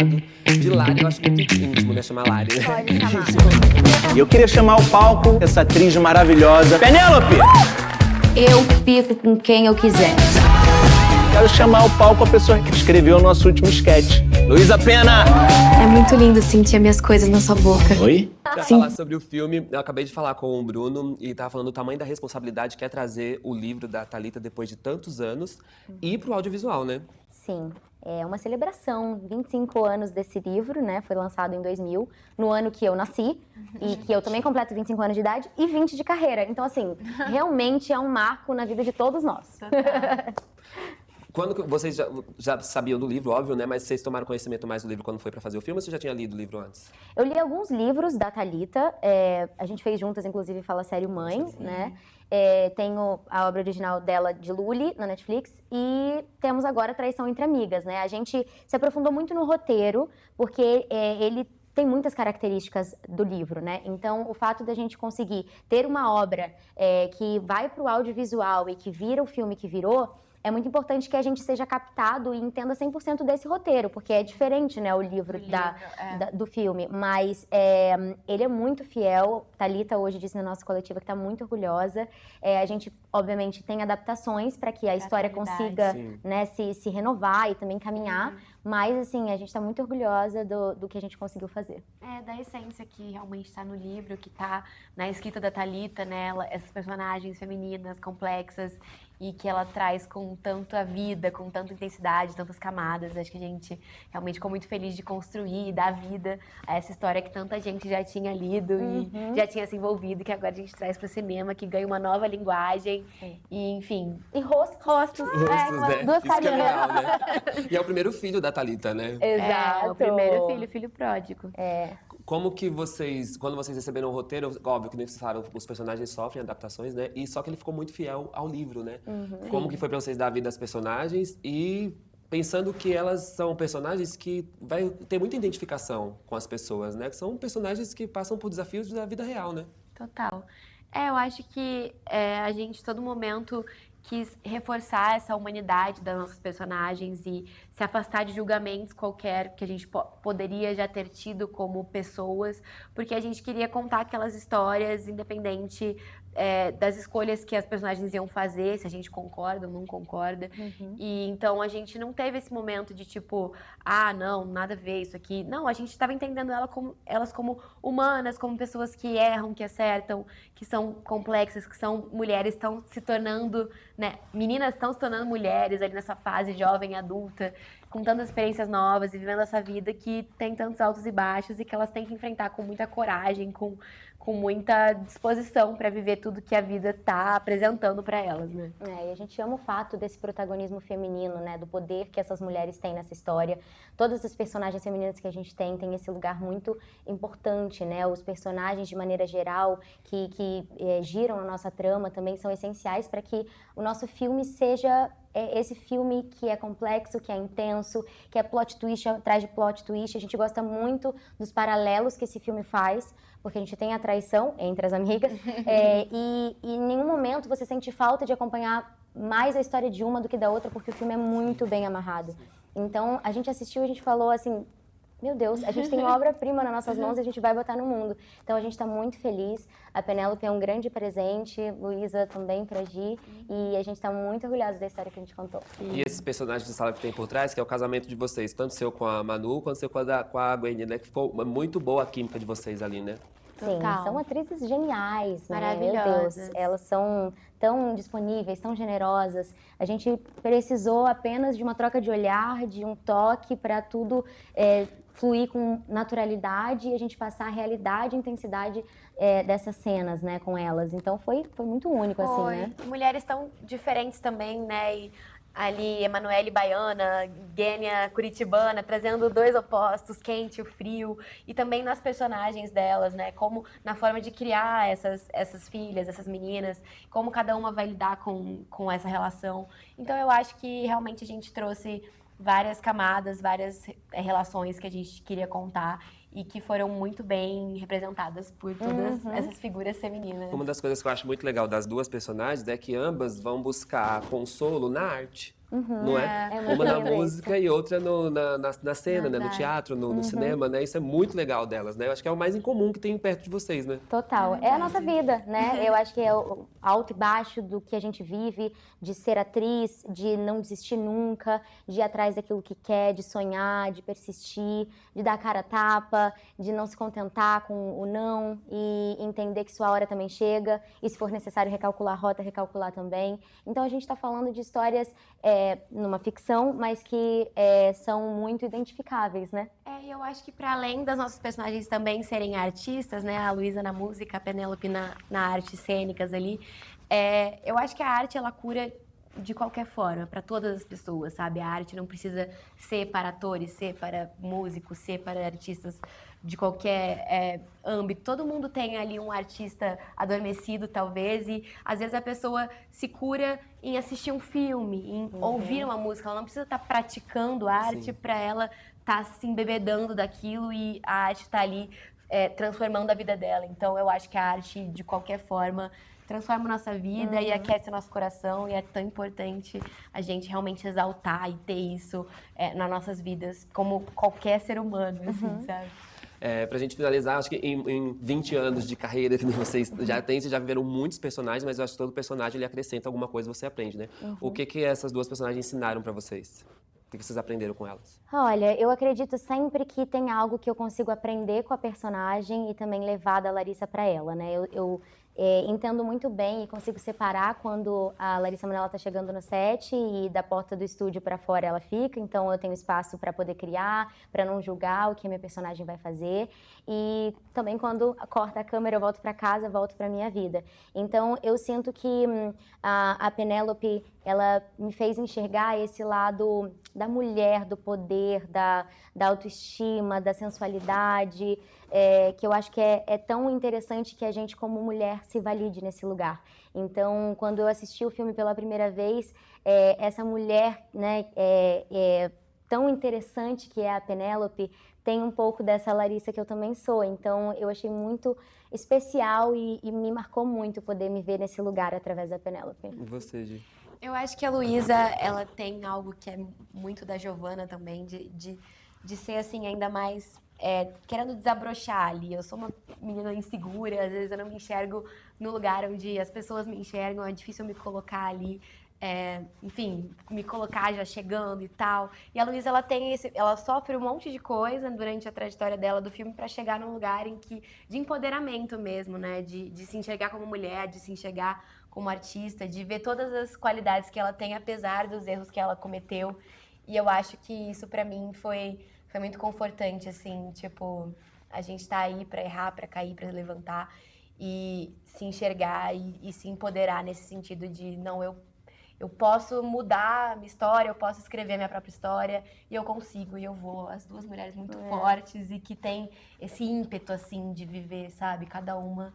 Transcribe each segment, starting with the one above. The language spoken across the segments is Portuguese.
de Lari. Eu acho muito íntimo, né? Chamar Lari, né? Pode chamar. E eu queria chamar ao palco essa atriz maravilhosa, Penélope! Eu fico com quem eu quiser. Quero chamar ao palco a pessoa que escreveu o nosso último sketch, Luísa Pena! É muito lindo sentir minhas coisas na sua boca. Oi? Pra falar sobre o filme, eu acabei de falar com o Bruno e tava falando do tamanho da responsabilidade que é trazer o livro da Thalita depois de tantos anos e pro audiovisual, né? Sim, é uma celebração, 25 anos desse livro, né? Foi lançado em 2000, no ano que eu nasci, e que eu também completo 25 anos de idade e 20 de carreira. Então, assim, realmente é um marco na vida de todos nós. Quando que vocês já sabiam do livro, óbvio, né? Mas vocês tomaram conhecimento mais do livro quando foi pra fazer o filme ou você já tinha lido o livro antes? Eu li alguns livros da Thalita, a gente fez juntas, inclusive, Fala Sério Mãe, né? Tenho a obra original dela, de Lully, na Netflix, e temos agora Traição Entre Amigas, né? A gente se aprofundou muito no roteiro, porque ele tem muitas características do livro, né? Então, o fato da gente conseguir ter uma obra que vai para o audiovisual e que vira o filme que virou, é muito importante que a gente seja captado e entenda 100% desse roteiro, porque é diferente, né, o livro do filme, mas ele é muito fiel. Thalita hoje disse na nossa coletiva que está muito orgulhosa. A gente, obviamente, tem adaptações para que a história consiga, né, se renovar e também caminhar, mas, assim, a gente está muito orgulhosa do que a gente conseguiu fazer. Da essência que realmente está no livro, que está na escrita da Thalita, né? Essas personagens femininas, complexas, e que ela traz com tanta vida, com tanta intensidade, tantas camadas. Acho que a gente realmente ficou muito feliz de construir e dar vida a essa história que tanta gente já tinha lido e já tinha se envolvido, que agora a gente traz para o cinema, que ganha uma nova linguagem e, enfim... E rostos. Rostos, né? Duas Isso que é carinhas. legal, né? E é o primeiro filho da Thalita, né? Exato. O primeiro filho pródigo. Como que vocês, quando vocês receberam o roteiro, óbvio que nem vocês falaram, os personagens sofrem adaptações, né? E só que ele ficou muito fiel ao livro, né? Como que foi pra vocês dar vida às personagens e pensando que elas são personagens que vai ter muita identificação com as pessoas, né? Que são personagens que passam por desafios da vida real, né? Total. Eu acho que a gente, todo momento, quis reforçar essa humanidade das nossas personagens e se afastar de julgamentos qualquer que a gente poderia já ter tido como pessoas, porque a gente queria contar aquelas histórias independente das escolhas que as personagens iam fazer, se a gente concorda ou não concorda. E então a gente não teve esse momento de tipo, não, nada a ver isso aqui. Não, a gente estava entendendo elas como humanas, como pessoas que erram, que acertam, que são complexas, que são mulheres, estão se tornando, né, meninas estão se tornando mulheres ali nessa fase jovem, adulta, com tantas experiências novas e vivendo essa vida que tem tantos altos e baixos e que elas têm que enfrentar com muita coragem, com muita disposição para viver tudo que a vida está apresentando para elas, né? E a gente ama o fato desse protagonismo feminino, né? Do poder que essas mulheres têm nessa história. Todas as personagens femininas que a gente tem esse lugar muito importante, né? Os personagens, de maneira geral, que giram na nossa trama também são essenciais para que o nosso filme seja esse filme que é complexo, que é intenso, que é plot twist atrás de plot twist. A gente gosta muito dos paralelos que esse filme faz, porque a gente tem a traição entre as amigas, e em nenhum momento você sente falta de acompanhar mais a história de uma do que da outra, porque o filme é muito bem amarrado. Então, a gente assistiu e a gente falou assim, meu Deus, a gente tem uma obra-prima nas nossas mãos e a gente vai botar no mundo. Então, a gente está muito feliz. A Penélope é um grande presente, Luísa também pra Gi, e a gente está muito orgulhosa da história que a gente contou. E esses personagens de sala que tem por trás, que é o casamento de vocês, tanto seu com a Manu, quanto seu com a Gwen, né? Que ficou muito boa a química de vocês ali, né? Sim, Total. são atrizes geniais, né? Maravilhosas. Meu Deus, elas são tão disponíveis, tão generosas. A gente precisou apenas de uma troca de olhar, de um toque para tudo fluir com naturalidade e a gente passar a realidade e intensidade dessas cenas, né, com elas. Então foi muito único, assim, né? E mulheres tão diferentes também, né? E ali, Emanuele baiana, Gênia curitibana, trazendo dois opostos, quente e o frio, e também nas personagens delas, né? Como na forma de criar essas filhas, essas meninas, como cada uma vai lidar com essa relação. Então eu acho que realmente a gente trouxe várias camadas, várias relações que a gente queria contar e que foram muito bem representadas por todas essas figuras femininas. Uma das coisas que eu acho muito legal das duas personagens é que ambas vão buscar consolo na arte. não é? É muito Uma na lindo música e outra na cena, né? No Verdade. teatro, no cinema, né? Isso é muito legal delas, né? Eu acho que é o mais em comum que tem perto de vocês, né? Total. É a nossa vida, né? Eu acho que é o alto e baixo do que a gente vive, de ser atriz, de não desistir nunca, de ir atrás daquilo que quer, de sonhar, de persistir, de dar a cara a tapa, de não se contentar com o não e entender que sua hora também chega e, se for necessário recalcular a rota, recalcular também. Então, a gente está falando de histórias numa ficção, mas que são muito identificáveis, né? E eu acho que para além das nossas personagens também serem artistas, né? A Luísa na música, a Penélope na artes cênicas ali, eu acho que a arte, ela cura de qualquer forma, para todas as pessoas, sabe? A arte não precisa ser para atores, ser para músicos, ser para artistas de qualquer âmbito. Todo mundo tem ali um artista adormecido, talvez, e às vezes a pessoa se cura em assistir um filme, em ouvir uma música. Ela não precisa estar praticando arte para ela estar se embebedando daquilo e a arte está ali transformando a vida dela. Então, eu acho que a arte, de qualquer forma, transforma a nossa vida e aquece o nosso coração, e é tão importante a gente realmente exaltar e ter isso nas nossas vidas, como qualquer ser humano, assim, sabe? Pra gente finalizar, acho que em 20 anos de carreira que vocês já têm, vocês já viveram muitos personagens, mas eu acho que todo personagem ele acrescenta alguma coisa, você aprende, né? O que essas duas personagens ensinaram pra vocês? O que vocês aprenderam com elas? Olha, eu acredito sempre que tem algo que eu consigo aprender com a personagem e também levar da Larissa para ela, né? Eu entendo muito bem e consigo separar quando a Larissa Manoela está chegando no set e da porta do estúdio para fora ela fica, então eu tenho espaço para poder criar, para não julgar o que a minha personagem vai fazer. E também quando corta a câmera eu volto para casa, volto para minha vida. Então eu sinto que a Penélope, ela me fez enxergar esse lado da mulher, do poder, da autoestima, da sensualidade, que eu acho que é tão interessante que a gente, como mulher, se valide nesse lugar. Então, quando eu assisti o filme pela primeira vez, essa mulher, né, tão interessante que é a Penélope, tem um pouco dessa Larissa que eu também sou. Então, eu achei muito especial e me marcou muito poder me ver nesse lugar através da Penélope. E você, Gi? Eu acho que a Luísa, ela tem algo que é muito da Giovanna também, de ser, assim, ainda mais querendo desabrochar ali. Eu sou uma menina insegura, às vezes eu não me enxergo no lugar onde as pessoas me enxergam, é difícil me colocar ali, enfim, me colocar já chegando e tal. E a Luísa, ela sofre um monte de coisa durante a trajetória dela do filme para chegar num lugar de empoderamento mesmo, né? De se enxergar como mulher, de se enxergar como artista, de ver todas as qualidades que ela tem, apesar dos erros que ela cometeu. E eu acho que isso, para mim, foi muito confortante, assim, tipo, a gente tá aí pra errar, pra cair, pra levantar e se enxergar e se empoderar nesse sentido de, não, eu posso mudar a minha história, eu posso escrever a minha própria história e eu consigo, e eu vou. As duas mulheres muito fortes e que têm esse ímpeto, assim, de viver, sabe, cada uma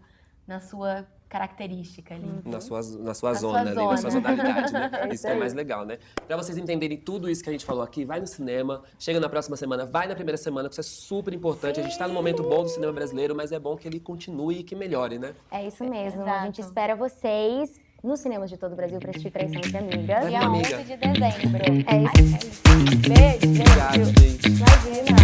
na sua característica ali. Na sua zona ali, na sua zonalidade, né? Isso que é mais legal, né? Pra vocês entenderem tudo isso que a gente falou aqui, vai no cinema, chega na próxima semana, vai na primeira semana, que isso é super importante. A gente tá num momento bom do cinema brasileiro, mas é bom que ele continue e que melhore, né? É isso mesmo. Exato. A gente espera vocês nos cinemas de todo o Brasil para assistir Traição entre Amigas. Dia Dia 11 amiga. de dezembro. É isso. Beijo, Obrigado, gente. Imagina.